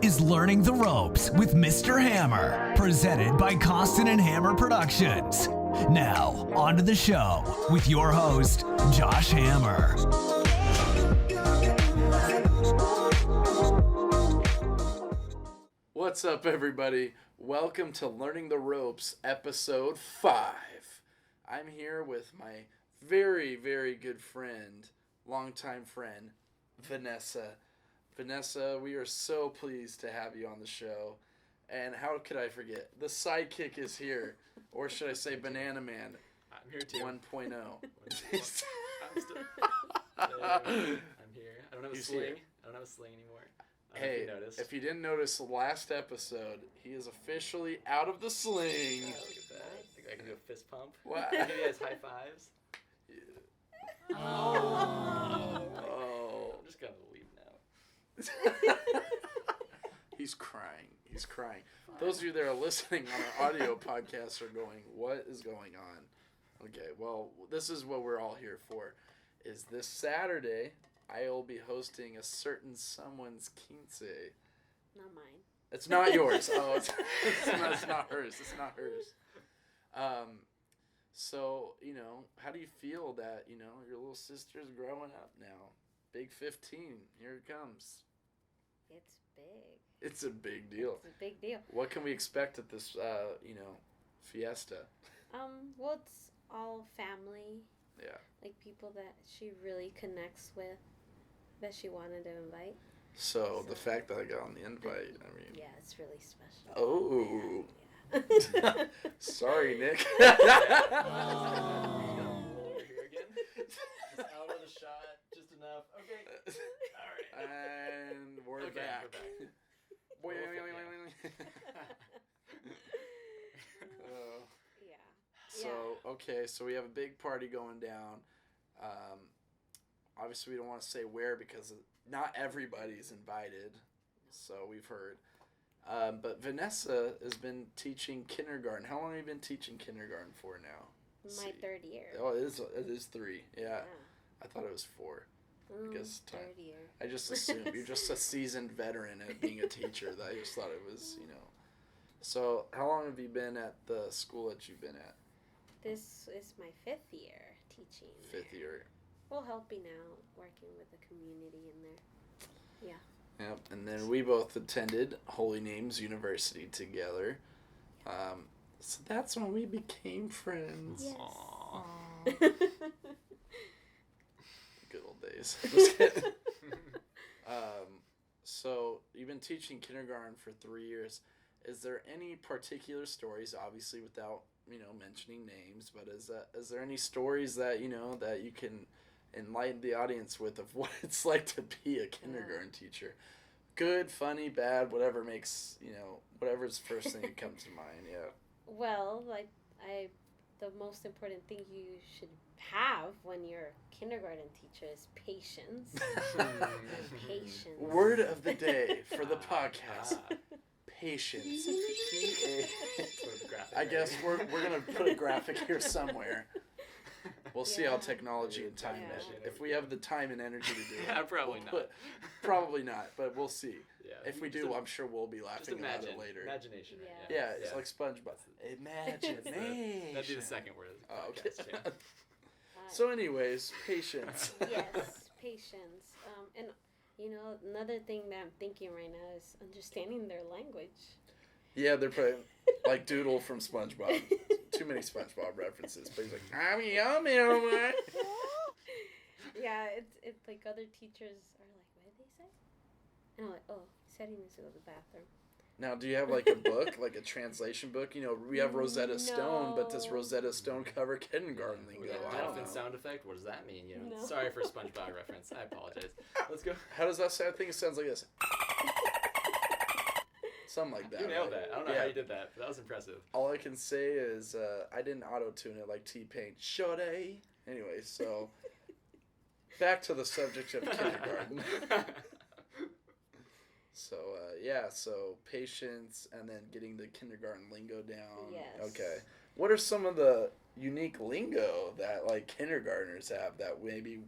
is Learning the Ropes with Mr. Hammer, presented by Costin and Hammer Productions. Now, on to the show with your host, Josh Hammer. What's up, everybody? Welcome to Learning the Ropes, episode 5. I'm here with my very, very good friend, longtime friend, Vanessa. Vanessa, we are so pleased to have you on the show. And how could I forget? The sidekick is here. Or should I say Banana Man? I'm here too. 1.0. I'm here. I don't have a sling. Here. I don't have a sling anymore. Hey, if you didn't notice the last episode, he is officially out of the sling. Oh, look at that. I can do a fist pump. Wow. Give you guys high fives. Yeah. Oh. I'm just going to leave now. He's crying. He's crying. Those of you that are listening on our audio podcast are going, what is going on? Okay, well, this is what we're all here for. Is this Saturday, I will be hosting a certain someone's quince. Not mine. It's not yours. Oh, it's not hers. It's not hers. So, how do you feel that, your little sister's growing up now? Big 15. Here it comes. It's big. It's a big deal. It's a big deal. What can we expect at this, fiesta? Well, it's all family. Yeah. Like people that she really connects with, that she wanted to invite. So the fact that I got on the invite, I mean. Yeah, it's really special. Oh. Yeah. Sorry, Nick. Over here again. Just out of the shot, just enough. Okay. All right. And we're Okay, back. Yeah. So, okay, so we have a big party going down. Obviously, we don't want to say where because not everybody's invited, so we've heard. But Vanessa has been teaching kindergarten. How long have you been teaching kindergarten for now? My third year. Oh, it is 3. Yeah. I thought it was 4. I guess third year. I just assumed you're just a seasoned veteran at being a teacher. That I just thought it was, So, how long have you been at the school that you've been at? This is my 5th year teaching. 5th year. Well, helping out, working with the community in there. Yeah. Yep, and then we both attended Holy Names University together. So that's when we became friends. Yes. Aww. Good old days. Just kidding. So you've been teaching kindergarten for 3 years. Is there any particular stories, obviously without, mentioning names, but is there any stories that, that you can enlighten the audience with of what it's like to be a kindergarten teacher? Good, funny, bad, whatever makes, whatever's the first thing that comes to mind, yeah. Well, the most important thing you should have when you're a kindergarten teacher is patience. Patience. Word of the day for the podcast. Patience. I guess we're going to put a graphic here somewhere. We'll see how technology and time if we have the time and energy to do it. Yeah, probably not. Probably not, but we'll see. Yeah. If we do, I'm sure we'll be laughing about it later. Imagination. Right? Yeah, it's like SpongeBob. Imagination. That'd be the second word of the podcast. Okay. Yeah. So anyways, patience. Yes, patience. And, another thing that I'm thinking right now is understanding their language. Yeah, they're probably like Doodle from SpongeBob. Too many SpongeBob references, but he's like, I'm yummy, Yeah, it's like other teachers are like, what did they say? And I'm like, oh, he said he needs to go to the bathroom. Now, do you have like a book, like a translation book? We have Rosetta Stone, but does Rosetta Stone cover kindergarten lingo? We got I don't dolphin know. sound effect. What does that mean? No. Sorry for SpongeBob reference. I apologize. Let's go. How does that sound? I think it sounds like this. Something like that. You nailed right? that. I don't know how you did that, but that was impressive. All I can say is I didn't auto-tune it like T-Pain. Should I? Anyway, so back to the subject of kindergarten. So patience and then getting the kindergarten lingo down. Yes. Okay. What are some of the unique lingo that like kindergartners have that maybe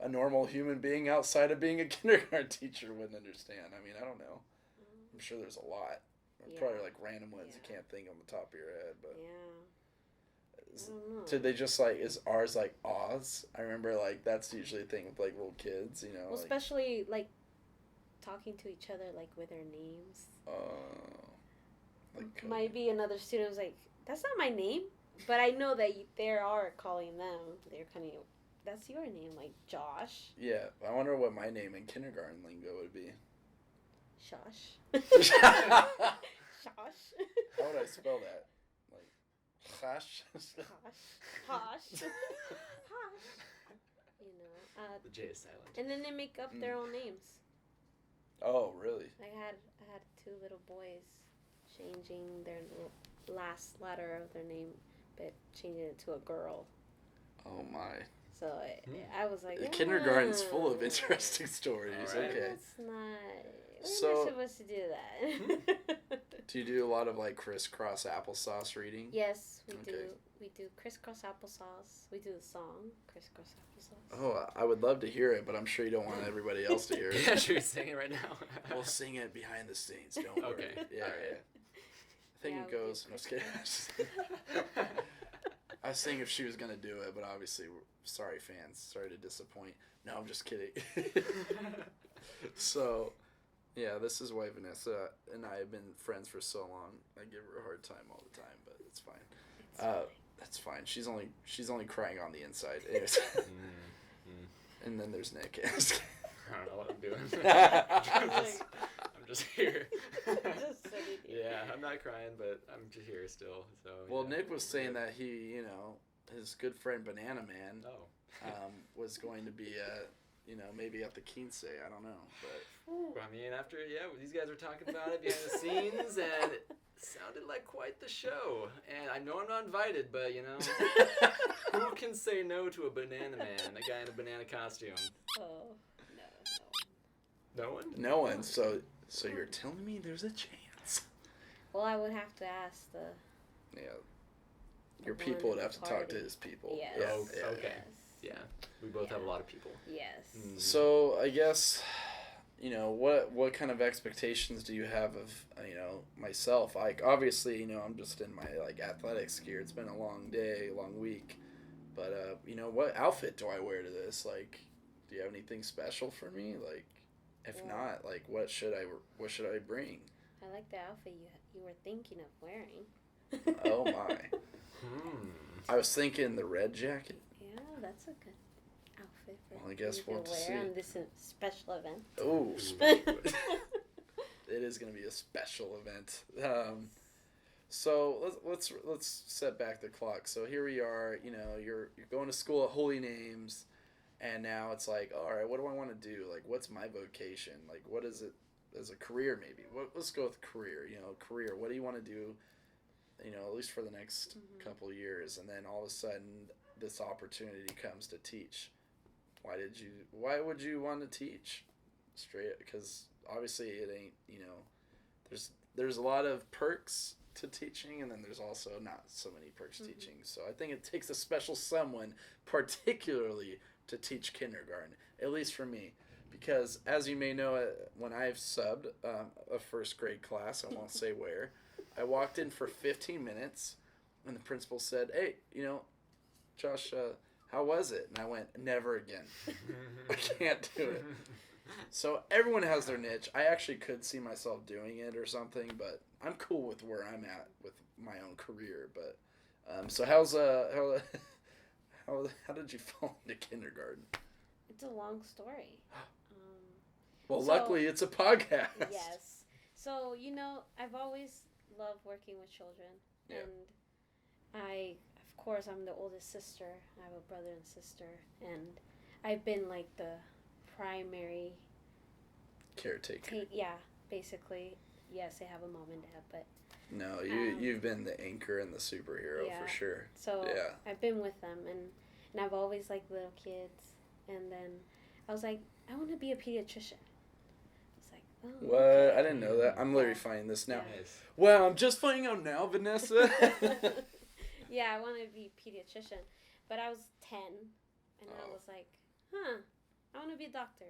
a normal human being outside of being a kindergarten teacher wouldn't understand? I mean, I don't know. I'm sure there's a lot. Yeah. Probably like random ones you Yeah. can't think on the top of your head, but Yeah. I don't know. did they just like, is ours like Oz? I remember like that's usually a thing with like little kids, you know. Well, like, especially like talking to each other like with their names. like Might be another student was like, "That's not my name," but I know that they are calling them. They're kind of, "That's your name," like Josh. Yeah, I wonder what my name in kindergarten lingo would be. Shosh. How Shosh. would I spell that? Like, Hash? Hosh. Hosh. Hosh. You know. The J is silent. And then they make up their own names. Oh, really? I had 2 little boys changing their last letter of their name, but changing it to a girl. Oh, my. So I was like, Kindergarten's full of interesting stories. All right. Okay. That's not. We're So- not supposed to do that. Do you do a lot of like crisscross applesauce reading? Yes, we Okay. do. We do crisscross applesauce. We do the song crisscross applesauce. Oh, I would love to hear it, but I'm sure you don't want everybody else to hear it. Yeah, should we sing it right now? We'll sing it behind the scenes. Don't worry. Okay. Yeah, All right. yeah. I think Yeah, it we do goes. No, just kidding. I was saying if she was gonna do it, but obviously, sorry fans, sorry to disappoint. No, I'm just kidding. So, yeah, this is why Vanessa and I have been friends for so long. I give her a hard time all the time, but it's fine. That's fine. She's only crying on the inside. Anyways. And then there's Nick. I don't know what I'm doing. I'm just here. Just sitting here. Yeah, I'm not crying, but I'm just here still. So. Well, yeah. Nick was saying that he, his good friend Banana Man, Oh. was going to be, maybe at the Quince. I don't know, but I mean, after these guys were talking about it behind the scenes, and it sounded like quite the show. And I know I'm not invited, but who can say no to a banana man, a guy in a banana costume? Oh no. No one. no one. So you're telling me there's a chance? Well, I would have to ask the. Yeah. Your The people one would have to talk to party. his people. Yes. Yeah. Oh, yeah. okay. Yeah, we both have a lot of people. Yes. So I guess, what kind of expectations do you have of, myself? Like, obviously, I'm just in my, athletics gear. It's been a long day, long week. But, what outfit do I wear to this? Like, do you have anything special for me? Like, if Yeah. not, like, what should I bring? I like the outfit you were thinking of wearing. Oh, my. I was thinking the red jacket. Yeah, that's a good outfit for Well, I guess you we'll to see. wear on this special event. Oh, it is going to be a special event. So let's set back the clock. So here we are. You're going to school at Holy Names, and now it's like, all right, what do I want to do? Like, what's my vocation? Like, what is it as a career? Maybe. Let's go with career. Career. What do you want to do? At least for the next couple of years, and then all of a sudden, this opportunity comes to teach. Why would you want to teach? Straight, because obviously it ain't, there's a lot of perks to teaching, and then there's also not so many perks to teaching. So I think it takes a special someone, particularly to teach kindergarten, at least for me. Because as you may know, when I've subbed a first grade class, I won't say where, I walked in for 15 minutes, and the principal said, "Hey, Josh, how was it?" And I went, "Never again. I can't do it." So everyone has their niche. I actually could see myself doing it or something, but I'm cool with where I'm at with my own career. But so how did you fall into kindergarten? It's a long story. Well, So- luckily it's a podcast. Yes. So, I've always loved working with children. Yeah. And of course, I'm the oldest sister. I have a brother and sister. And I've been like the primary, Caretaker. basically. Yes, I have a mom and dad, but No, you've been the anchor and the superhero Yeah. for sure. so Yeah. I've been with them. And I've always liked little kids. And then I was like, I want to be a pediatrician. It's like, oh. What? okay. I didn't know that. I'm literally Yeah. finding this now. Yeah. Nice. Well, I'm just finding out now, Vanessa. Yeah, I wanted to be a pediatrician, but I was 10, and I Oh. was like, I want to be a doctor.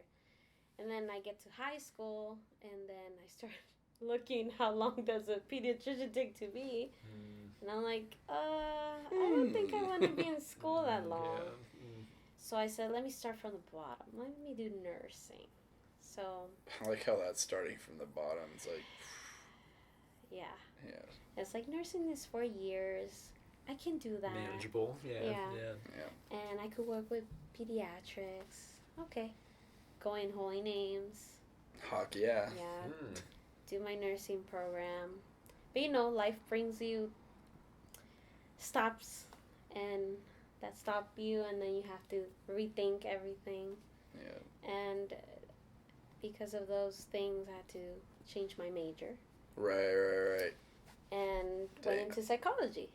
And then I get to high school, and then I start looking how long does a pediatrician take to be. And I'm like, I don't think I want to be in school that long. Yeah. So I said, let me start from the bottom. Let me do nursing. So. I like how that's starting from the bottom. It's like. Yeah. Yeah. It's like nursing is 4 years. I can do that. Manageable. Yeah. And I could work with pediatrics. Okay. Go in Holy Names. Hawk, yeah. Yeah. Do my nursing program. But life brings you stops, and that stop you, and then you have to rethink everything. Yeah. And because of those things, I had to change my major. Right. And went into psychology.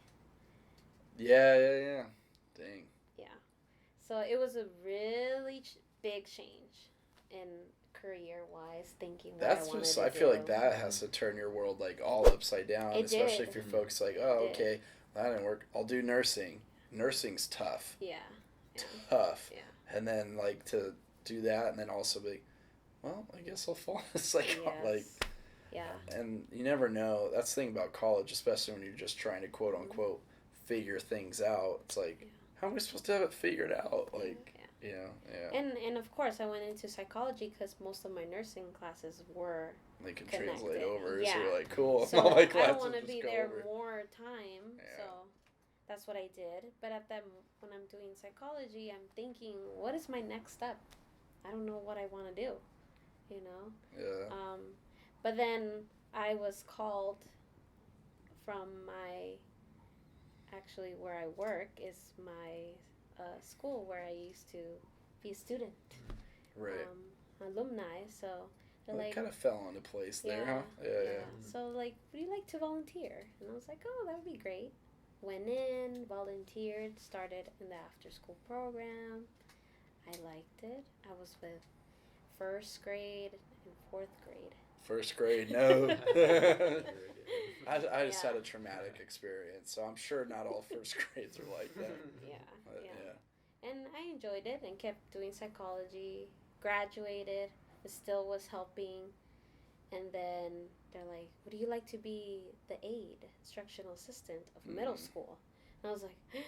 Yeah. Dang. Yeah. So it was a really big change in career-wise, thinking what That's I wanted just, to I feel do. like that has to turn your world like all upside down, especially did. if you're focused like, oh, okay, that didn't work. I'll do nursing. Nursing's tough. Yeah. Tough. Yeah. And then like to do that, and then also be, well, I guess I'll fall. It's like Yeah. And you never know. That's the thing about college, especially when you're just trying to quote unquote figure things out. It's like, how am I supposed to have it figured out? Like, yeah. And of course, I went into psychology because most of my nursing classes were they can connected. translate over. Yeah. So you're like, cool. So all my I classes don't want to just be go there over. more time. Yeah. So that's what I did. But when I'm doing psychology, I'm thinking, what is my next step? I don't know what I want to do. Yeah. But then I was called from actually where I work is my school where I used to be a student. Right. Alumni, so they're Well, like, it kind of fell into place there, huh? Yeah. So like, would you like to volunteer? And I was like, oh, that would be great. Went in, volunteered, started in the after school program. I liked it. I was with first grade and fourth grade. First grade, no. I just had a traumatic experience, so I'm sure not all first grades are like that. But, And I enjoyed it and kept doing psychology. Graduated, but still was helping. And then they're like, would you like to be the aide, instructional assistant of middle school? And I was like,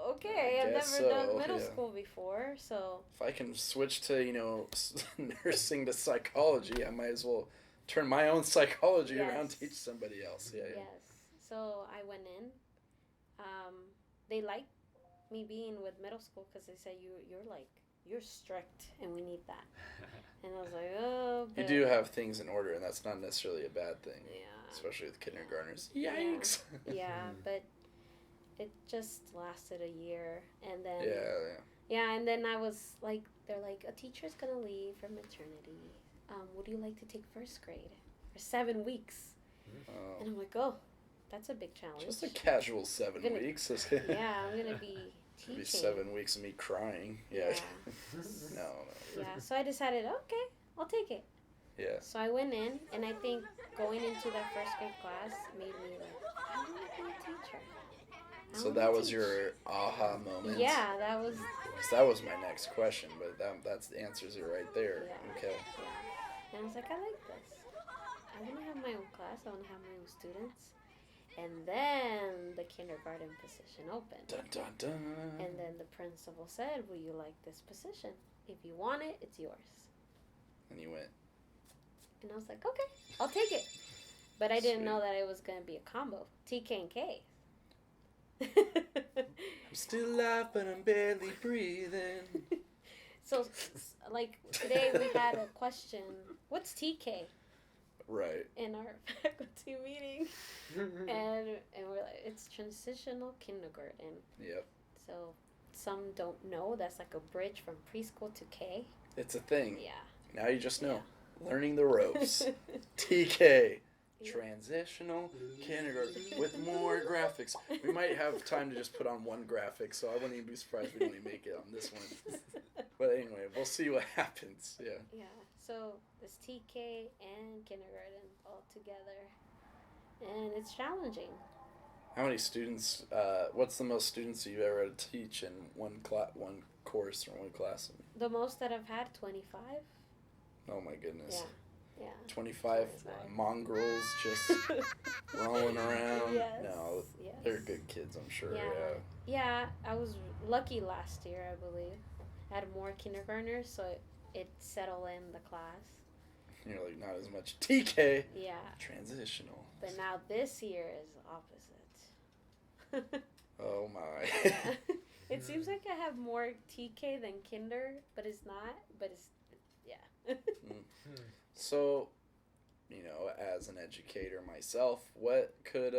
okay, I've never done middle school before, so. If I can switch to, nursing to psychology, I might as well turn my own psychology around, teach somebody else. Yeah. Yes. So I went in. They liked me being with middle school because they said, you're strict and we need that. And I was like, oh, but You do have things in order, and that's not necessarily a bad thing. Yeah. Especially with kindergartners. Yikes. Yeah, but it just lasted a year, and then and then I was like, they're like, a teacher's gonna leave for maternity. Would you like to take first grade for 7 weeks? Oh. And I'm like, oh, that's a big challenge. Just a casual 7 weeks. Yeah, I'm gonna be teaching. It'd be 7 weeks of me crying. Yeah. No. Yeah, so I decided, okay, I'll take it. Yeah. So I went in, and I think going into that first grade class made me like, I want to be a teacher. So that was your aha moment? Yeah, that was... Because that was my next question, but that's the answers are right there. Yeah. Okay. Yeah. And I was like, I like this. I want to have my own class. I want to have my own students. And then the kindergarten position opened. Dun, dun, dun. And then the principal said, will you like this position? If you want it, it's yours. And you went. And I was like, okay, I'll take it. But I didn't Sweet. know that it was going to be a combo. TK and K. I'm still alive, but I'm barely breathing. So, like, today we had a question, what's TK? Right. In our faculty meeting. and we're like, it's transitional kindergarten. Yep. So, some don't know, that's like a bridge from preschool to K. It's a thing. Yeah. Now you just know. Learning the ropes. TK. Transitional kindergarten with more graphics. We might have time to just put on one graphic, so I wouldn't even be surprised if we don't even make it on this one. But anyway, we'll see what happens. Yeah. Yeah. So it's TK and kindergarten all together, and it's challenging. How many students? What's the most students you've ever had to teach in one course or one class? The most that I've had, 25. Oh my goodness. Yeah. 25 25. mongrels just rolling around. Yes. No, Yes. they're good kids, I'm sure. Yeah. Yeah, I was lucky last year, I believe. I had more kindergartners, so it settled in the class. You're like, not as much TK. Yeah. Transitional. But now this year is opposite. Oh my. Yeah. It seems like I have more TK than kinder, but it's not. But it's, yeah. So, you know, as an educator myself, what could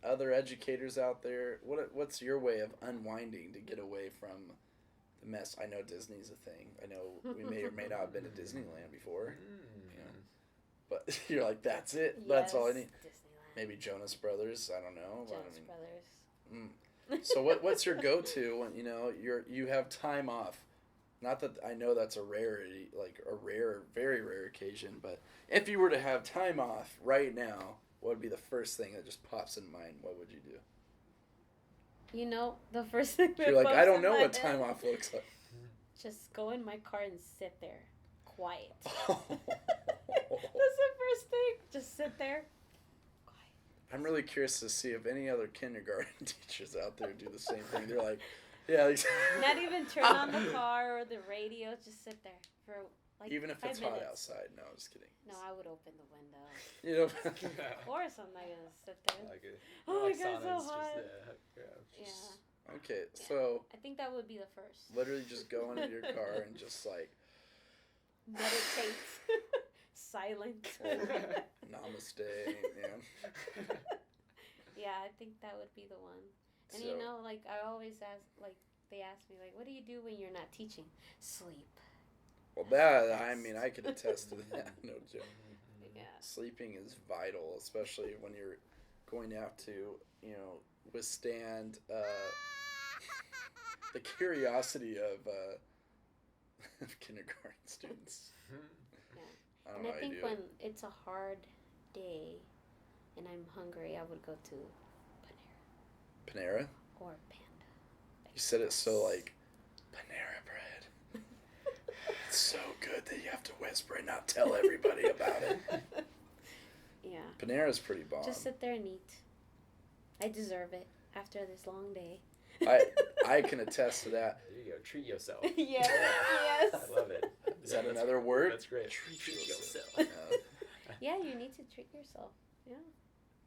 other educators out there, what's your way of unwinding to get away from the mess? I know Disney's a thing. I know we may or may not have been to Disneyland before. You know, but you're like, that's it. Yes, That's all I need. Disneyland. Maybe Jonas Brothers. I don't know. Jonas Brothers. So what's your go-to when you have time off? Not that I know that's a rarity, like a very rare occasion, but if you were to have time off right now, what would be the first thing that just pops in mind? What would you do? You know, the first thing that You're like, pops I don't in know my what head, time off looks like. Just go in my car and sit there, quiet. Oh. That's the first thing. Just sit there, quiet. I'm really curious to see if any other kindergarten teachers out there do the same thing. They're like, yeah. Not even turn on the car or the radio. Just sit there for like Even if 5 it's minutes. hot outside. No, I'm just kidding. No, I would open the window. You know. Of course, I'm not gonna sit there. Like it. Oh my like God, saunas, so hot. Yeah. Okay, so I think that would be the first. literally just go into your car and just like Meditate. Silent. namaste. Yeah. Yeah, I think that would be the one. And So- you know, like I always ask, like they ask me, like, what do you do when you're not teaching? Sleep. Well, that I mean, I could attest to that. No joke. Yeah. Sleeping is vital, especially when you're going to have to, withstand the curiosity of kindergarten students. I don't And know I how think you do when it. it's a hard day and I'm hungry, I would go to Panera Panera? or Panda. You said it so like, Panera bread. It's so good that you have to whisper and not tell everybody about it. Yeah. Panera's pretty bomb. Just sit there and eat. I deserve it after this long day. I can attest to that. There you go. Treat yourself. Yes. Yes. I love it. Is that another word? That's great. Treat yourself. Yeah, you need to treat yourself. Yeah.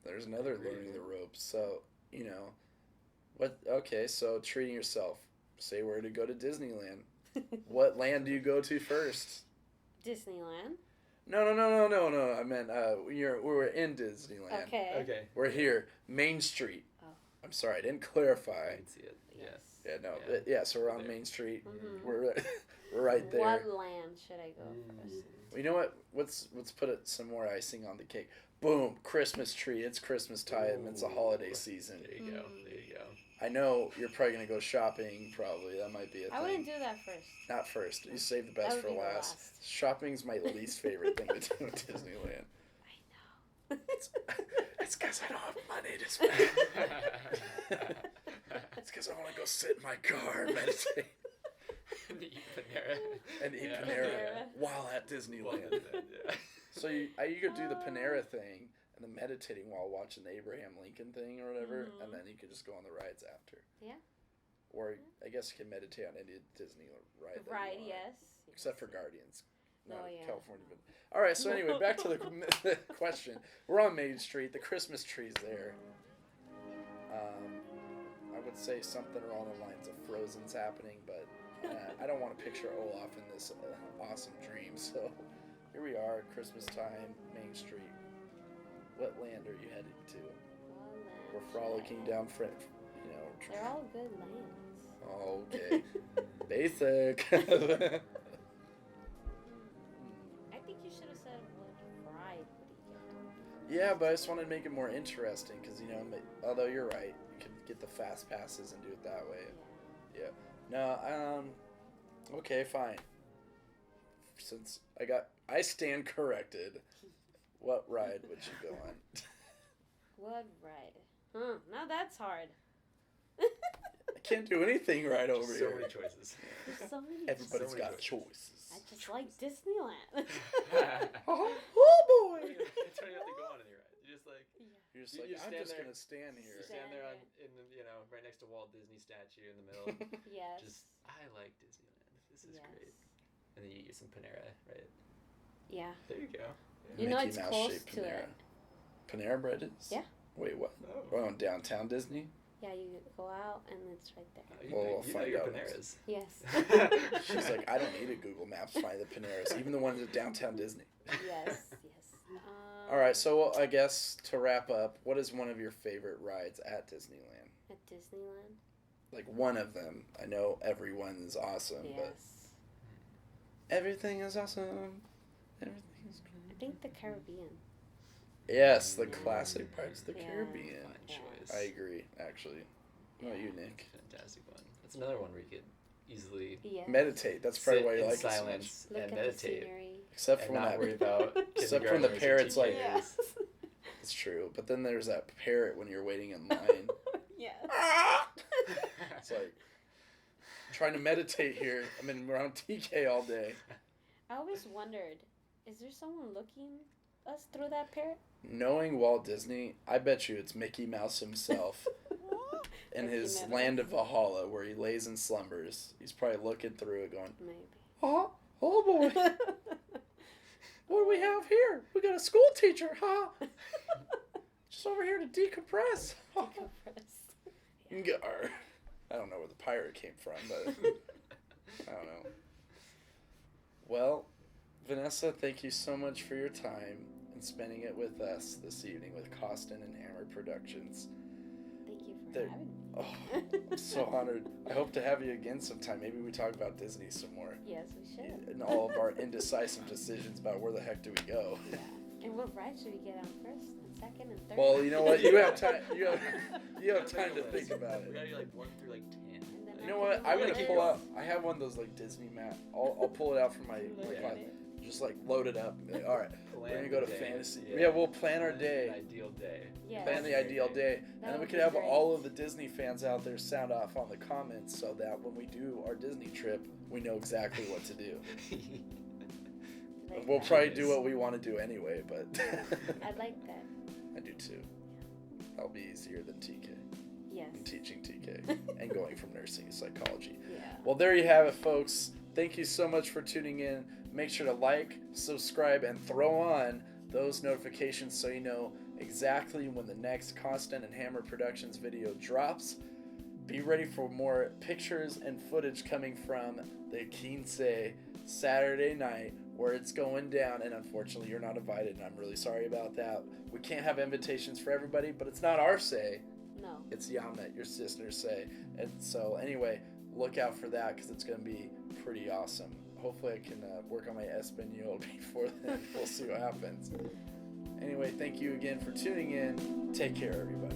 There's another learning the ropes. So, okay, so treating yourself. Say we're to go to Disneyland. What land do you go to first? Disneyland. No. I meant we're in Disneyland. Okay. Okay. We're here, Main Street. Oh. I'm sorry, I didn't clarify. I can see it. Yes. Yeah, no. Yeah. So we're on There. Main Street. Mhm. We're right there. What land should I go first? Well, you know what? Let's put some more icing on the cake. Boom! Christmas tree. It's Christmas time. It's a holiday season. There you go. There you go. I know you're probably gonna go shopping. Probably that might be a thing. I wouldn't do that first. Not first. You save the best That would for be the last. last. Shopping's my least favorite thing to do at Disneyland. I know. It's because I don't have money to spend. It's because I want to go sit in my car and meditate And eat Panera. and eat Yeah. Panera while at Disneyland. Yeah. So you could do the Panera thing and then meditating while watching the Abraham Lincoln thing or whatever, Mhm. and then you could just go on the rides after. Yeah. Or I guess you can meditate on any Disney ride. that you Right. want. Yes. Except for Guardians. Not Oh, yeah. California. But all right. So anyway, back to the question. We're on Main Street. The Christmas tree's there. I would say something along the lines of Frozen's happening, but I don't want to picture Olaf in this awesome dream. So here we are, Christmas time, Main Street. What land are you heading to? We're frolicking down They're all good lands. Oh, okay. Basic. I think you should have said what ride would you get. Yeah, but I just wanted to make it more interesting because, although you're right, you can get the fast passes and do it that way. Yeah. No, okay, fine. Since I stand corrected, what ride would you go on? What ride? Now that's hard. can't do anything right over So here. many choices. There's so many. Everybody's so many got choices. I just like Disneyland. Oh boy! You don't even have to go on any ride. You just like You're just You like, just I'm stand just there. gonna stand here. you stand there right next to Walt Disney statue in the middle. Yes. Just I like Disneyland. This is Yes. great. And then you eat some Panera, right? Yeah. There you go. You know Mickey it's Mouse close shaped to Panera. it. Panera Bread is? Yeah. Wait, what? Oh. We're on downtown Disney? Yeah, you go out and it's right there. You We'll know find your out. Paneras. Yes. She's like, I don't need a Google Maps to find the Paneras, even the ones at downtown Disney. Yes. All right, so I guess to wrap up, what is one of your favorite rides at Disneyland? At Disneyland? Like one of them. I know everyone is awesome, but Yes. everything is awesome. Everything is I think the Caribbean. Yes, the classic Pirates of the Yeah. Caribbean. Fine choice. I agree, actually. What about you, Nick? Fantastic one. That's another one where you could easily Yes. Meditate. That's probably sit why you in like it so much. silence Look and at the meditate. scenery. Except for And when not that worry about Except for when the kindergartners or parrot's like- TKs. It's true. But then there's that parrot when you're waiting in line. Yes. It's like trying to meditate here. I mean, we're on TK all day. I always wondered, is there someone looking us through that parrot? Knowing Walt Disney, I bet you it's Mickey Mouse himself in Mickey his Mouse. land of Valhalla where he lays in slumbers. He's probably looking through it going, Maybe. oh boy, what do we have here? We got a school teacher, huh? Just over here to decompress. Decompress. Or, I don't know where the pirate came from, but I don't know. Well, Vanessa, thank you so much for your time and spending it with us this evening with Costin and Hammer Productions. Thank you for There- having me. Oh, I'm so honored. I hope to have you again sometime. Maybe we talk about Disney some more. Yes, we should. And all of our indecisive decisions about where the heck do we go. Yeah. And what ride should we get on first, and second, and third? Well, you know what? You have time. You have time to think about We it. gotta do like 1 through like 10. And then You know what? after I'm we gonna do pull this- out. I have one of those like Disney map. I'll pull it out from my Look at closet. it. Just like load it up. And be like, all right, we're gonna go to the day. fantasy. Yeah, we'll plan our An day. ideal day. Yes. Plan the ideal day, and then we would could be have great. all of the Disney fans out there sound off on the comments, so that when we do our Disney trip, we know exactly what to do. Like We'll that. probably do what we want to do anyway, but I like that. I do too. That'll be easier than TK. Yes. And teaching TK and going from nursing to psychology. Yeah. Well, there you have it, folks. Thank you so much for tuning in. Make sure to like, subscribe, and throw on those notifications so you know exactly when the next Constant and Hammer Productions video drops. Be ready for more pictures and footage coming from the Quince Saturday night where it's going down, and unfortunately you're not invited, and I'm really sorry about that. We can't have invitations for everybody, but it's not our say. No. It's Yamet, your sister's say. And so anyway, look out for that because it's going to be pretty awesome. Hopefully I can work on my Espanol before then. We'll see what happens. Anyway, thank you again for tuning in. Take care, everybody.